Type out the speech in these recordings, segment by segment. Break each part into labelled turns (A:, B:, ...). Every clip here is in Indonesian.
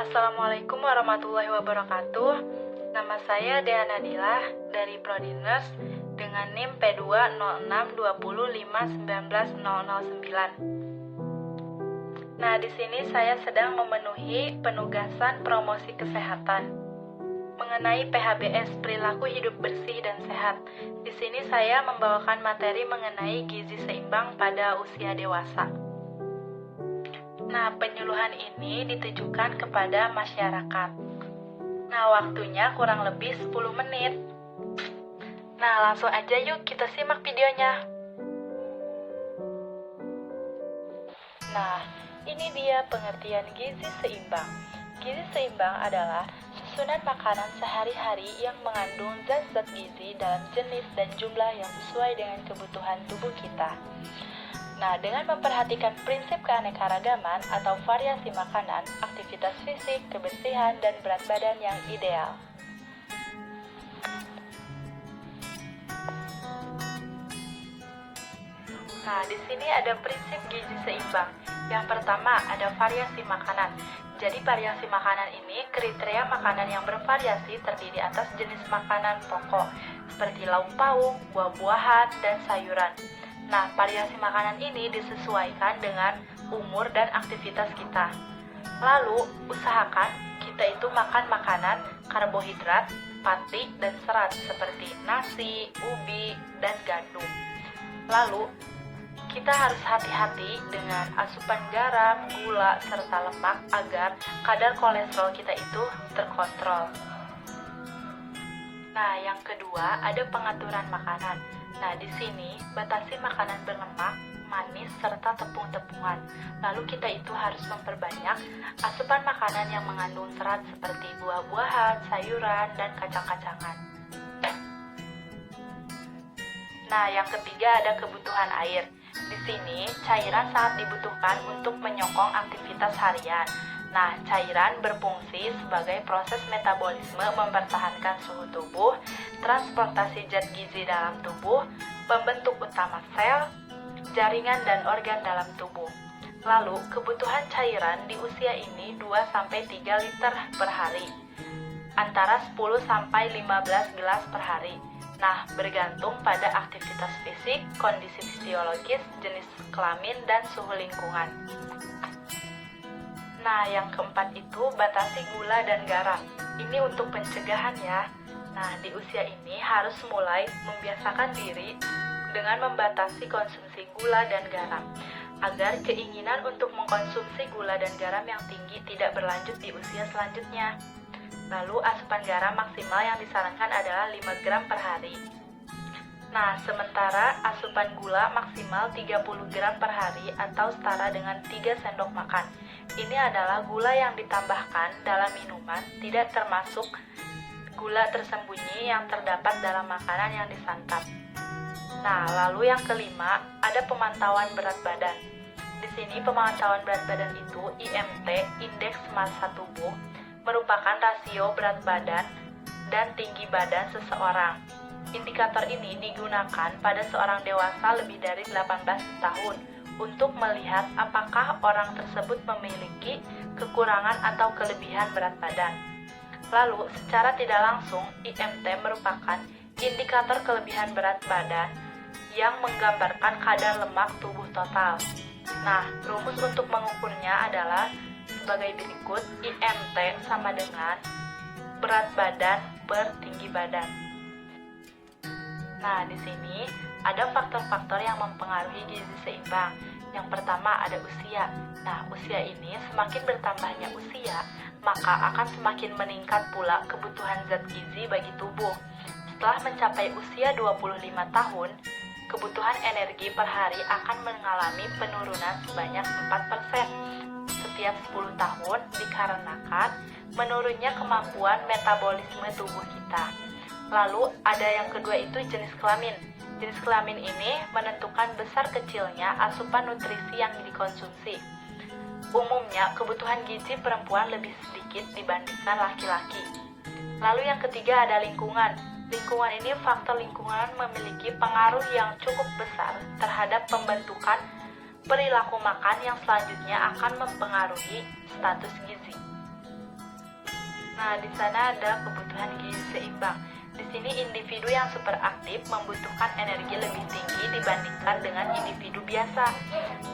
A: Assalamualaikum warahmatullahi wabarakatuh. Nama saya Dea Nadila dari Prodi Nurse dengan NIM P20620519009. Nah, di sini saya sedang memenuhi penugasan promosi kesehatan mengenai PHBS, perilaku hidup bersih dan sehat. Di sini saya membawakan materi mengenai gizi seimbang pada usia dewasa. Nah, penyuluhan ini ditujukan kepada masyarakat. Nah, waktunya kurang lebih 10 menit. Nah, langsung aja yuk kita simak videonya. Nah, ini dia pengertian gizi seimbang. Gizi seimbang adalah susunan makanan sehari-hari yang mengandung zat-zat gizi dalam jenis dan jumlah yang sesuai dengan kebutuhan tubuh kita. Nah, dengan memperhatikan prinsip keanekaragaman atau variasi makanan, aktivitas fisik, kebersihan, dan berat badan yang ideal. Nah, di sini ada prinsip gizi seimbang. Yang pertama, ada variasi makanan. Jadi, variasi makanan ini kriteria makanan yang bervariasi terdiri atas jenis makanan pokok, seperti lauk pauk, buah-buahan, dan sayuran. Nah, variasi makanan ini disesuaikan dengan umur dan aktivitas kita. Lalu, usahakan kita itu makan makanan karbohidrat, pati, dan serat seperti nasi, ubi, dan gandum. Lalu, kita harus hati-hati dengan asupan garam, gula, serta lemak agar kadar kolesterol kita itu terkontrol. Nah, yang kedua ada pengaturan makanan. Nah, di sini batasi makanan berlemak, manis, serta tepung-tepungan. Lalu kita itu harus memperbanyak asupan makanan yang mengandung serat seperti buah-buahan, sayuran, dan kacang-kacangan. Nah, yang ketiga ada kebutuhan air. Di sini, cairan sangat dibutuhkan untuk menyokong aktivitas harian. Nah, cairan berfungsi sebagai proses metabolisme mempertahankan suhu tubuh, transportasi zat gizi dalam tubuh, pembentuk utama sel, jaringan dan organ dalam tubuh. Lalu, kebutuhan cairan di usia ini 2-3 liter per hari, antara 10-15 gelas per hari. Nah, bergantung pada aktivitas fisik, kondisi fisiologis, jenis kelamin, dan suhu lingkungan. Nah, yang keempat itu batasi gula dan garam. Ini untuk pencegahan ya. Nah, di usia ini harus mulai membiasakan diri dengan membatasi konsumsi gula dan garam, agar keinginan untuk mengkonsumsi gula dan garam yang tinggi tidak berlanjut di usia selanjutnya. Lalu, asupan garam maksimal yang disarankan adalah 5 gram per hari. Nah, sementara asupan gula maksimal 30 gram per hari atau setara dengan 3 sendok makan. Ini adalah gula yang ditambahkan dalam minuman, tidak termasuk gula tersembunyi yang terdapat dalam makanan yang disantap. Nah, lalu yang kelima, ada pemantauan berat badan. Di sini pemantauan berat badan itu IMT, Indeks Massa Tubuh, merupakan rasio berat badan dan tinggi badan seseorang. Indikator ini digunakan pada seorang dewasa lebih dari 18 tahun untuk melihat apakah orang tersebut memiliki kekurangan atau kelebihan berat badan. Lalu, secara tidak langsung, IMT merupakan indikator kelebihan berat badan yang menggambarkan kadar lemak tubuh total. Nah, rumus untuk mengukurnya adalah sebagai berikut, IMT sama dengan berat badan per tinggi badan. Nah, di sini ada faktor-faktor yang mempengaruhi gizi seimbang. Yang pertama ada usia. Nah, usia ini semakin bertambahnya usia, maka akan semakin meningkat pula kebutuhan zat gizi bagi tubuh. Setelah mencapai usia 25 tahun, kebutuhan energi per hari akan mengalami penurunan sebanyak 4%. Setiap 10 tahun dikarenakan menurunnya kemampuan metabolisme tubuh kita. Lalu ada yang kedua itu jenis kelamin. Jenis kelamin ini menentukan besar kecilnya asupan nutrisi yang dikonsumsi. Umumnya kebutuhan gizi perempuan lebih sedikit dibandingkan laki-laki. Lalu yang ketiga ada lingkungan. Lingkungan ini faktor lingkungan memiliki pengaruh yang cukup besar terhadap pembentukan perilaku makan yang selanjutnya akan mempengaruhi status gizi. Nah, di sana ada kebutuhan gizi seimbang. Di sini individu yang super aktif membutuhkan energi lebih tinggi dibandingkan dengan individu biasa.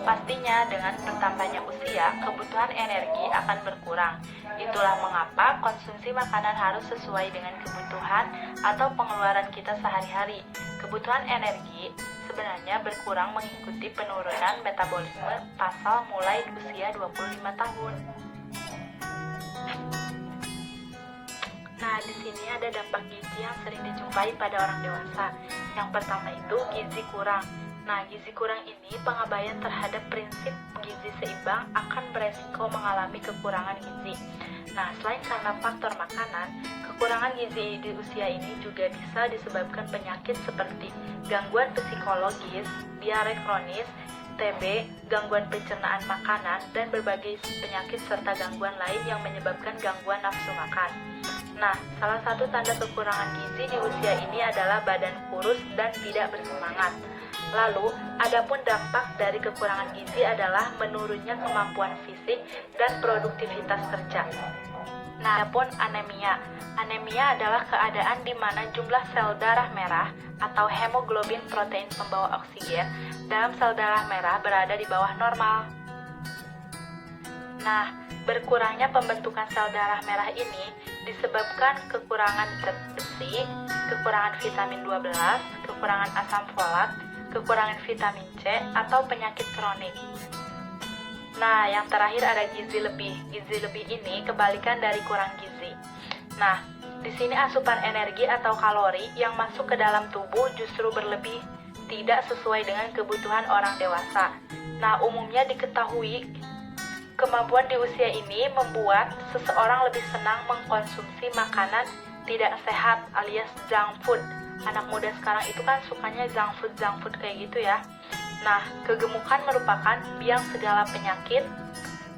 A: Pastinya dengan bertambahnya usia, kebutuhan energi akan berkurang. Itulah mengapa konsumsi makanan harus sesuai dengan kebutuhan atau pengeluaran kita sehari-hari. Kebutuhan energi sebenarnya berkurang mengikuti penurunan metabolisme basal mulai usia 25 tahun. Nah, di sini ada dampak gizi yang sering dijumpai pada orang dewasa. Yang pertama itu gizi kurang. Nah, gizi kurang ini pengabaian terhadap prinsip gizi seimbang akan beresiko mengalami kekurangan gizi. Nah, selain karena faktor makanan, kekurangan gizi di usia ini juga bisa disebabkan penyakit seperti gangguan psikologis, diare kronis, TB, gangguan pencernaan makanan, dan berbagai penyakit serta gangguan lain yang menyebabkan gangguan nafsu makan. Nah, salah satu tanda kekurangan gizi di usia ini adalah badan kurus dan tidak bersemangat. Lalu, adapun dampak dari kekurangan gizi adalah menurunnya kemampuan fisik dan produktivitas kerja. Nah, adapun anemia. Anemia adalah keadaan di mana jumlah sel darah merah atau hemoglobin protein pembawa oksigen dalam sel darah merah berada di bawah normal. Nah, berkurangnya pembentukan sel darah merah ini disebabkan kekurangan zat besi, kekurangan vitamin 12, kekurangan asam folat, kekurangan vitamin C, atau penyakit kronik. Nah, yang terakhir ada gizi lebih. Gizi lebih ini kebalikan dari kurang gizi. Nah, di sini asupan energi atau kalori yang masuk ke dalam tubuh justru berlebih, tidak sesuai dengan kebutuhan orang dewasa. Nah, umumnya diketahui kemampuan di usia ini membuat seseorang lebih senang mengkonsumsi makanan tidak sehat alias junk food. Anak muda sekarang itu kan sukanya junk food kayak gitu ya. Nah, kegemukan merupakan biang segala penyakit,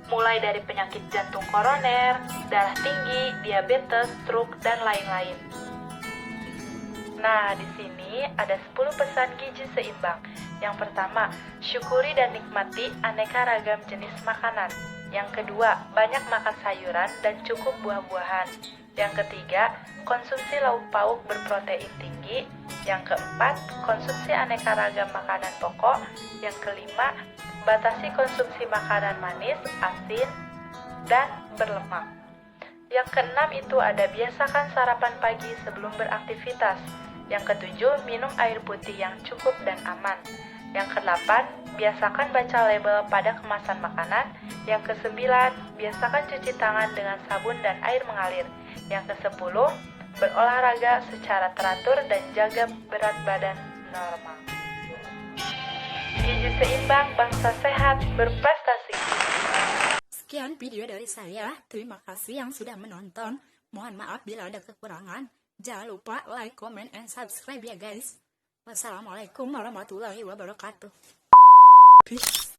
A: mulai dari penyakit jantung koroner, darah tinggi, diabetes, stroke, dan lain-lain. Nah, di sini ada 10 pesan gizi seimbang. Yang pertama, syukuri dan nikmati aneka ragam jenis makanan. Yang kedua, banyak makan sayuran dan cukup buah-buahan. Yang ketiga, konsumsi lauk pauk berprotein tinggi. Yang keempat, konsumsi aneka ragam makanan pokok. Yang kelima, batasi konsumsi makanan manis, asin, dan berlemak. Yang keenam itu ada biasakan sarapan pagi sebelum beraktivitas. Yang ketujuh, minum air putih yang cukup dan aman. Yang kedelapan, biasakan baca label pada kemasan makanan. Yang kesembilan, biasakan cuci tangan dengan sabun dan air mengalir. Yang kesepuluh, berolahraga secara teratur dan jaga berat badan normal. Gizi seimbang, bangsa sehat, berprestasi.
B: Sekian video dari saya. Terima kasih yang sudah menonton. Mohon maaf bila ada kekurangan. Jangan lupa like, comment, and subscribe ya guys. Wassalamualaikum warahmatullahi wabarakatuh. Peace.